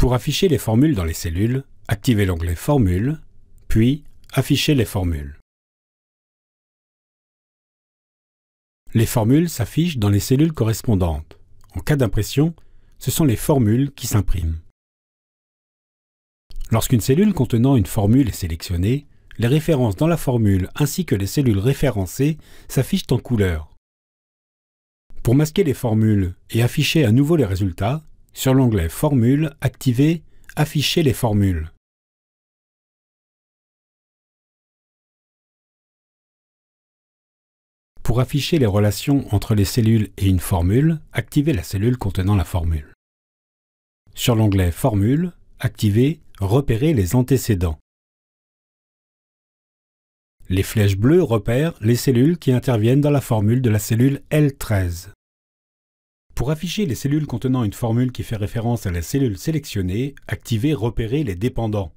Pour afficher les formules dans les cellules, activez l'onglet Formules, puis Afficher les formules. Les formules s'affichent dans les cellules correspondantes. En cas d'impression, ce sont les formules qui s'impriment. Lorsqu'une cellule contenant une formule est sélectionnée, les références dans la formule ainsi que les cellules référencées s'affichent en couleur. Pour masquer les formules et afficher à nouveau les résultats, sur l'onglet Formules, activez Afficher les formules. Pour afficher les relations entre les cellules et une formule, activez la cellule contenant la formule. Sur l'onglet Formules, activez Repérer les antécédents. Les flèches bleues repèrent les cellules qui interviennent dans la formule de la cellule L13. Pour afficher les cellules contenant une formule qui fait référence à la cellule sélectionnée, activez Repérer les dépendants.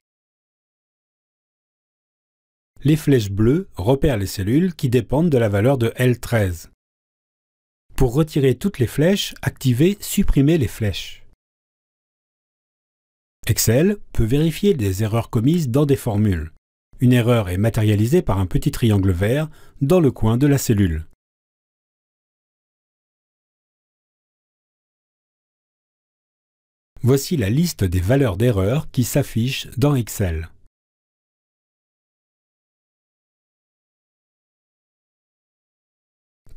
Les flèches bleues repèrent les cellules qui dépendent de la valeur de L13. Pour retirer toutes les flèches, activez Supprimer les flèches. Excel peut vérifier des erreurs commises dans des formules. Une erreur est matérialisée par un petit triangle vert dans le coin de la cellule. Voici la liste des valeurs d'erreur qui s'affichent dans Excel.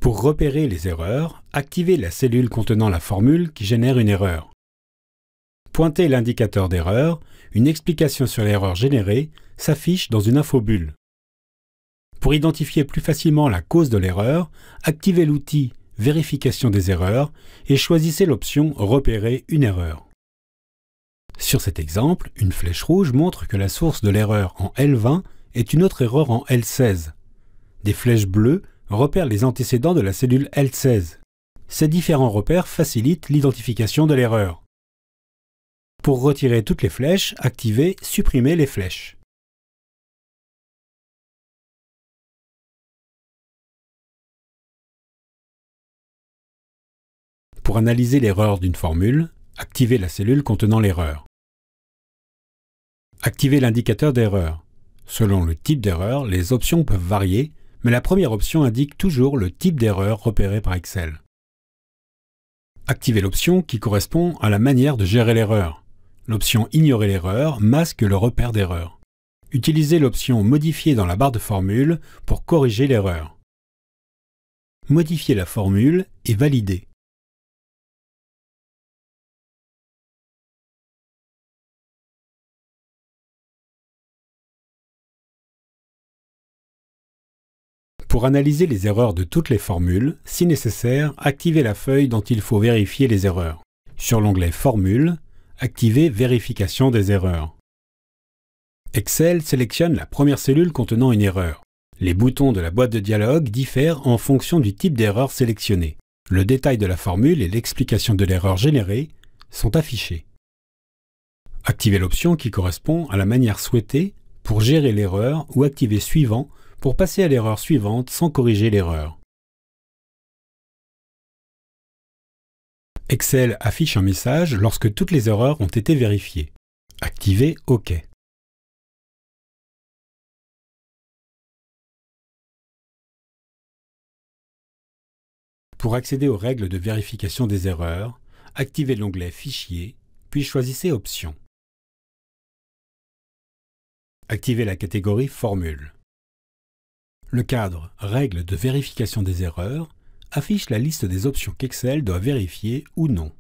Pour repérer les erreurs, activez la cellule contenant la formule qui génère une erreur. Pointez l'indicateur d'erreur, une explication sur l'erreur générée s'affiche dans une infobulle. Pour identifier plus facilement la cause de l'erreur, activez l'outil Vérification des erreurs et choisissez l'option Repérer une erreur. Sur cet exemple, une flèche rouge montre que la source de l'erreur en L20 est une autre erreur en L16. Des flèches bleues repèrent les antécédents de la cellule L16. Ces différents repères facilitent l'identification de l'erreur. Pour retirer toutes les flèches, activez Supprimer les flèches. Pour analyser l'erreur d'une formule, activez la cellule contenant l'erreur. Activez l'indicateur d'erreur. Selon le type d'erreur, les options peuvent varier, mais la première option indique toujours le type d'erreur repéré par Excel. Activez l'option qui correspond à la manière de gérer l'erreur. L'option Ignorer l'erreur masque le repère d'erreur. Utilisez l'option Modifier dans la barre de formule pour corriger l'erreur. Modifiez la formule et validez. Pour analyser les erreurs de toutes les formules, si nécessaire, activez la feuille dont il faut vérifier les erreurs. Sur l'onglet Formules, activez Vérification des erreurs. Excel sélectionne la première cellule contenant une erreur. Les boutons de la boîte de dialogue diffèrent en fonction du type d'erreur sélectionnée. Le détail de la formule et l'explication de l'erreur générée sont affichés. Activez l'option qui correspond à la manière souhaitée pour gérer l'erreur ou activez Suivant pour passer à l'erreur suivante sans corriger l'erreur. Excel affiche un message lorsque toutes les erreurs ont été vérifiées. Activez OK. Pour accéder aux règles de vérification des erreurs, activez l'onglet Fichier, puis choisissez Options. Activez la catégorie Formule. Le cadre Règles de vérification des erreurs affiche la liste des options qu'Excel doit vérifier ou non.